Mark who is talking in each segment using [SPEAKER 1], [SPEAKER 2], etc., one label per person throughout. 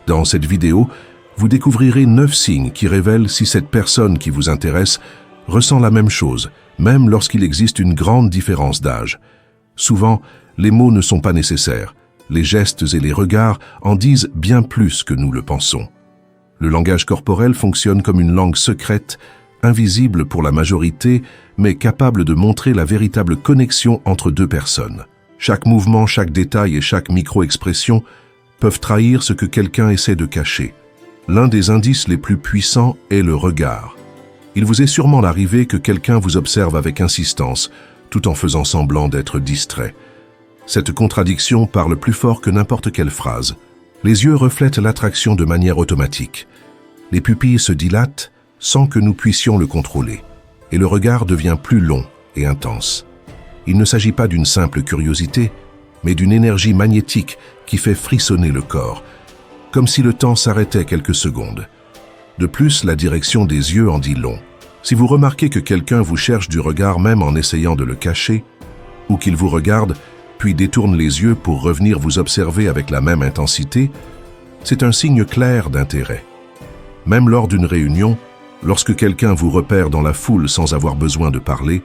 [SPEAKER 1] Dans cette vidéo, vous découvrirez 9 signes qui révèlent si cette personne qui vous intéresse ressent la même chose, même lorsqu'il existe une grande différence d'âge. Souvent, les mots ne sont pas nécessaires. Les gestes et les regards en disent bien plus que nous le pensons. Le langage corporel fonctionne comme une langue secrète, invisible pour la majorité, mais capable de montrer la véritable connexion entre deux personnes. Chaque mouvement, chaque détail et chaque micro-expression peuvent trahir ce que quelqu'un essaie de cacher. L'un des indices les plus puissants est le regard. Il vous est sûrement arrivé que quelqu'un vous observe avec insistance, tout en faisant semblant d'être distrait. Cette contradiction parle plus fort que n'importe quelle phrase. Les yeux reflètent l'attraction de manière automatique. Les pupilles se dilatent sans que nous puissions le contrôler, et le regard devient plus long et intense. Il ne s'agit pas d'une simple curiosité, mais d'une énergie magnétique qui fait frissonner le corps, comme si le temps s'arrêtait quelques secondes. De plus, la direction des yeux en dit long. Si vous remarquez que quelqu'un vous cherche du regard même en essayant de le cacher, ou qu'il vous regarde, puis détourne les yeux pour revenir vous observer avec la même intensité, c'est un signe clair d'intérêt. Même lors d'une réunion, lorsque quelqu'un vous repère dans la foule sans avoir besoin de parler,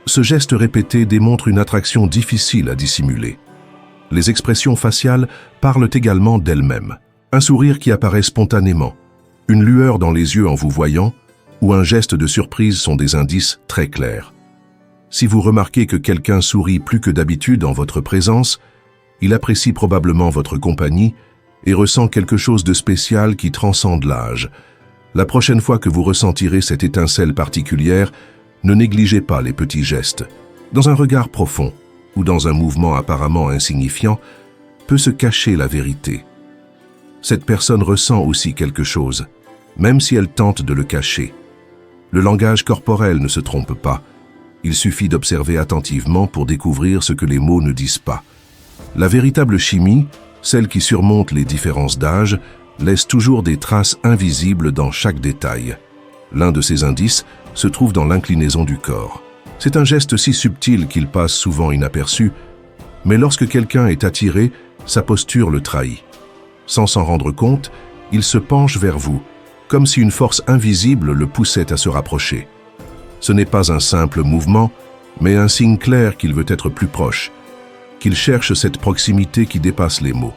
[SPEAKER 1] ce geste répété démontre une attraction difficile à dissimuler. Les expressions faciales parlent également d'elles-mêmes. Un sourire qui apparaît spontanément, une lueur dans les yeux en vous voyant, ou un geste de surprise sont des indices très clairs. Si vous remarquez que quelqu'un sourit plus que d'habitude en votre présence, il apprécie probablement votre compagnie et ressent quelque chose de spécial qui transcende l'âge. La prochaine fois que vous ressentirez cette étincelle particulière, ne négligez pas les petits gestes. Dans un regard profond, ou dans un mouvement apparemment insignifiant, peut se cacher la vérité. Cette personne ressent aussi quelque chose, même si elle tente de le cacher. Le langage corporel ne se trompe pas. Il suffit d'observer attentivement pour découvrir ce que les mots ne disent pas. La véritable chimie, celle qui surmonte les différences d'âge, laisse toujours des traces invisibles dans chaque détail. L'un de ces indices se trouve dans l'inclinaison du corps. C'est un geste si subtil qu'il passe souvent inaperçu, mais lorsque quelqu'un est attiré, sa posture le trahit. Sans s'en rendre compte, il se penche vers vous, comme si une force invisible le poussait à se rapprocher. Ce n'est pas un simple mouvement, mais un signe clair qu'il veut être plus proche, qu'il cherche cette proximité qui dépasse les mots.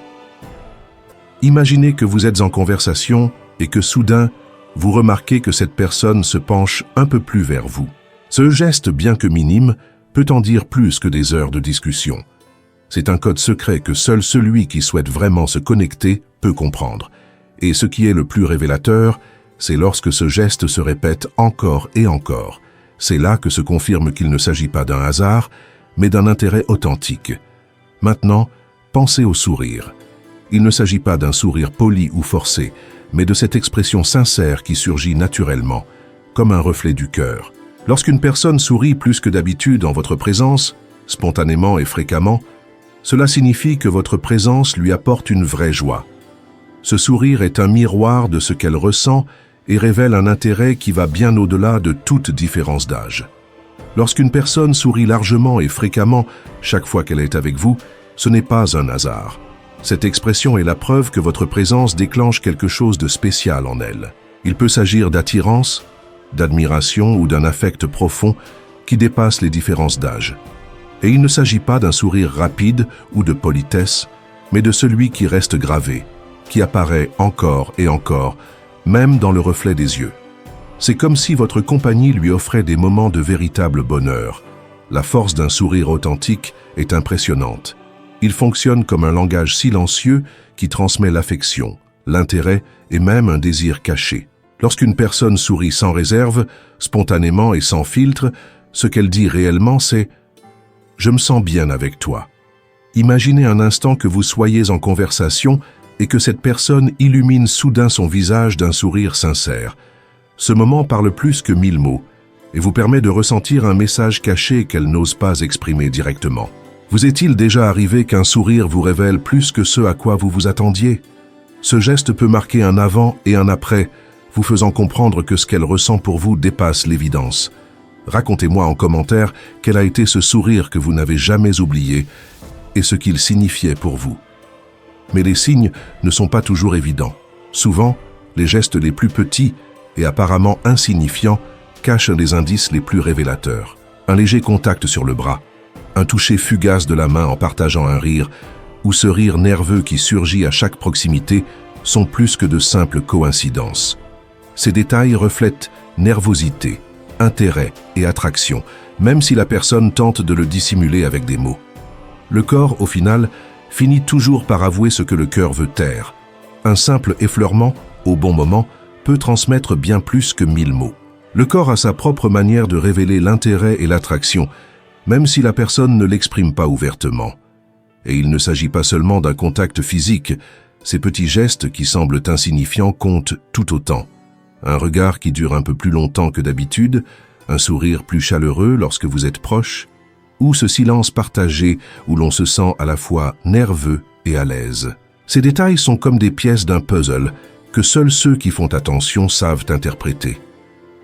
[SPEAKER 1] Imaginez que vous êtes en conversation et que soudain, vous remarquez que cette personne se penche un peu plus vers vous. Ce geste, bien que minime, peut en dire plus que des heures de discussion. C'est un code secret que seul celui qui souhaite vraiment se connecter peut comprendre. Et ce qui est le plus révélateur, c'est lorsque ce geste se répète encore et encore. C'est là que se confirme qu'il ne s'agit pas d'un hasard, mais d'un intérêt authentique. Maintenant, pensez au sourire. Il ne s'agit pas d'un sourire poli ou forcé, mais de cette expression sincère qui surgit naturellement, comme un reflet du cœur. Lorsqu'une personne sourit plus que d'habitude en votre présence, spontanément et fréquemment, cela signifie que votre présence lui apporte une vraie joie. Ce sourire est un miroir de ce qu'elle ressent et révèle un intérêt qui va bien au-delà de toute différence d'âge. Lorsqu'une personne sourit largement et fréquemment chaque fois qu'elle est avec vous, ce n'est pas un hasard. Cette expression est la preuve que votre présence déclenche quelque chose de spécial en elle. Il peut s'agir d'attirance, d'admiration ou d'un affect profond qui dépasse les différences d'âge. Et il ne s'agit pas d'un sourire rapide ou de politesse, mais de celui qui reste gravé, qui apparaît encore et encore, même dans le reflet des yeux. C'est comme si votre compagnie lui offrait des moments de véritable bonheur. La force d'un sourire authentique est impressionnante. Il fonctionne comme un langage silencieux qui transmet l'affection, l'intérêt et même un désir caché. Lorsqu'une personne sourit sans réserve, spontanément et sans filtre, ce qu'elle dit réellement c'est « Je me sens bien avec toi ». Imaginez un instant que vous soyez en conversation et que cette personne illumine soudain son visage d'un sourire sincère. Ce moment parle plus que 1000 mots et vous permet de ressentir un message caché qu'elle n'ose pas exprimer directement. Vous est-il déjà arrivé qu'un sourire vous révèle plus que ce à quoi vous vous attendiez? Ce geste peut marquer un avant et un après, vous faisant comprendre que ce qu'elle ressent pour vous dépasse l'évidence. Racontez-moi en commentaire quel a été ce sourire que vous n'avez jamais oublié et ce qu'il signifiait pour vous. Mais les signes ne sont pas toujours évidents. Souvent, les gestes les plus petits et apparemment insignifiants cachent un des indices les plus révélateurs. Un léger contact sur le bras, un toucher fugace de la main en partageant un rire, ou ce rire nerveux qui surgit à chaque proximité sont plus que de simples coïncidences. Ces détails reflètent nervosité, intérêt et attraction, même si la personne tente de le dissimuler avec des mots. Le corps, au final, finit toujours par avouer ce que le cœur veut taire. Un simple effleurement, au bon moment, peut transmettre bien plus que 1000 mots. Le corps a sa propre manière de révéler l'intérêt et l'attraction, même si la personne ne l'exprime pas ouvertement. Et il ne s'agit pas seulement d'un contact physique, ces petits gestes qui semblent insignifiants comptent tout autant. Un regard qui dure un peu plus longtemps que d'habitude, un sourire plus chaleureux lorsque vous êtes proche, ou ce silence partagé où l'on se sent à la fois nerveux et à l'aise. Ces détails sont comme des pièces d'un puzzle que seuls ceux qui font attention savent interpréter.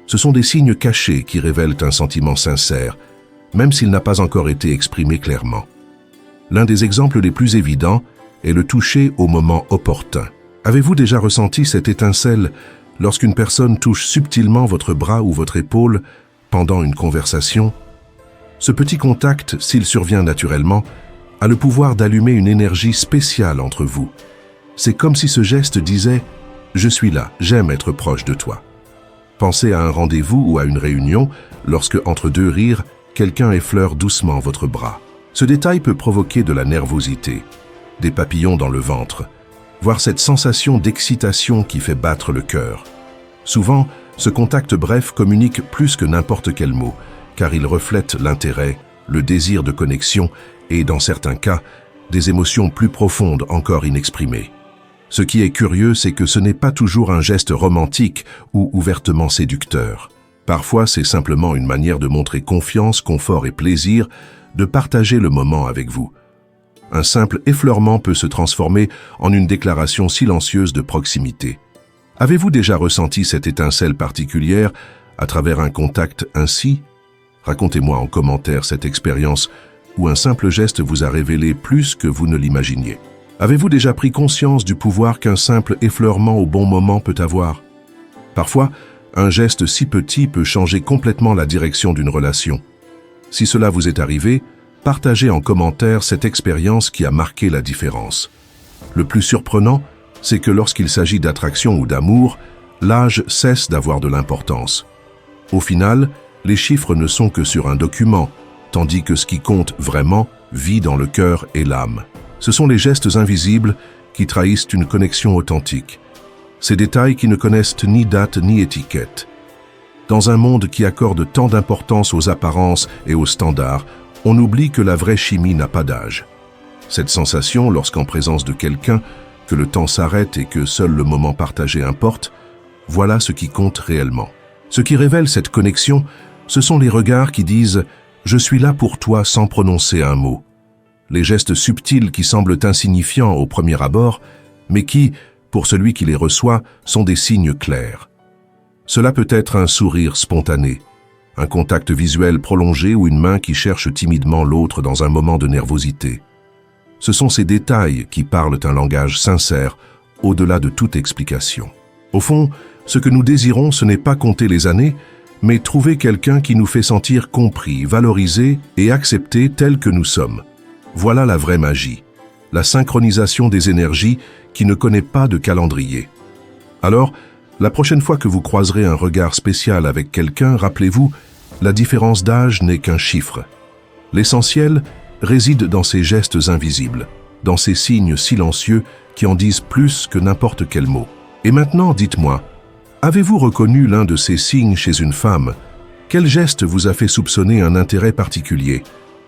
[SPEAKER 1] Ce sont des signes cachés qui révèlent un sentiment sincère, même s'il n'a pas encore été exprimé clairement. L'un des exemples les plus évidents est le toucher au moment opportun. Avez-vous déjà ressenti cette étincelle lorsqu'une personne touche subtilement votre bras ou votre épaule pendant une conversation? Ce petit contact, s'il survient naturellement, a le pouvoir d'allumer une énergie spéciale entre vous. C'est comme si ce geste disait « Je suis là, j'aime être proche de toi ». Pensez à un rendez-vous ou à une réunion, lorsque, entre deux rires, quelqu'un effleure doucement votre bras. Ce détail peut provoquer de la nervosité, des papillons dans le ventre, voire cette sensation d'excitation qui fait battre le cœur. Souvent, ce contact bref communique plus que n'importe quel mot, car il reflète l'intérêt, le désir de connexion et, dans certains cas, des émotions plus profondes encore inexprimées. Ce qui est curieux, c'est que ce n'est pas toujours un geste romantique ou ouvertement séducteur. Parfois, c'est simplement une manière de montrer confiance, confort et plaisir, de partager le moment avec vous. Un simple effleurement peut se transformer en une déclaration silencieuse de proximité. Avez-vous déjà ressenti cette étincelle particulière à travers un contact ainsi? Racontez-moi en commentaire cette expérience où un simple geste vous a révélé plus que vous ne l'imaginiez. Avez-vous déjà pris conscience du pouvoir qu'un simple effleurement au bon moment peut avoir? Parfois, un geste si petit peut changer complètement la direction d'une relation. Si cela vous est arrivé, partagez en commentaire cette expérience qui a marqué la différence. Le plus surprenant, c'est que lorsqu'il s'agit d'attraction ou d'amour, l'âge cesse d'avoir de l'importance. Au final, les chiffres ne sont que sur un document, tandis que ce qui compte vraiment vit dans le cœur et l'âme. Ce sont les gestes invisibles qui trahissent une connexion authentique. Ces détails qui ne connaissent ni date ni étiquette. Dans un monde qui accorde tant d'importance aux apparences et aux standards, on oublie que la vraie chimie n'a pas d'âge. Cette sensation, lorsqu'en présence de quelqu'un, que le temps s'arrête et que seul le moment partagé importe, voilà ce qui compte réellement. Ce qui révèle cette connexion, ce sont les regards qui disent « Je suis là pour toi » sans prononcer un mot. Les gestes subtils qui semblent insignifiants au premier abord, mais qui, pour celui qui les reçoit, sont des signes clairs. Cela peut être un sourire spontané, un contact visuel prolongé ou une main qui cherche timidement l'autre dans un moment de nervosité. Ce sont ces détails qui parlent un langage sincère, au-delà de toute explication. Au fond, ce que nous désirons, ce n'est pas compter les années, mais trouver quelqu'un qui nous fait sentir compris, valorisé et accepté tel que nous sommes. Voilà la vraie magie, la synchronisation des énergies qui ne connaît pas de calendrier. Alors, la prochaine fois que vous croiserez un regard spécial avec quelqu'un, rappelez-vous, la différence d'âge n'est qu'un chiffre. L'essentiel réside dans ces gestes invisibles, dans ces signes silencieux qui en disent plus que n'importe quel mot. Et maintenant, dites-moi, avez-vous reconnu l'un de ces signes chez une femme? Quel geste vous a fait soupçonner un intérêt particulier?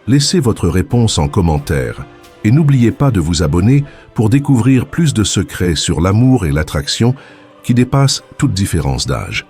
[SPEAKER 1] Laissez votre réponse en commentaire et n'oubliez pas de vous abonner pour découvrir plus de secrets sur l'amour et l'attraction qui dépassent toute différence d'âge.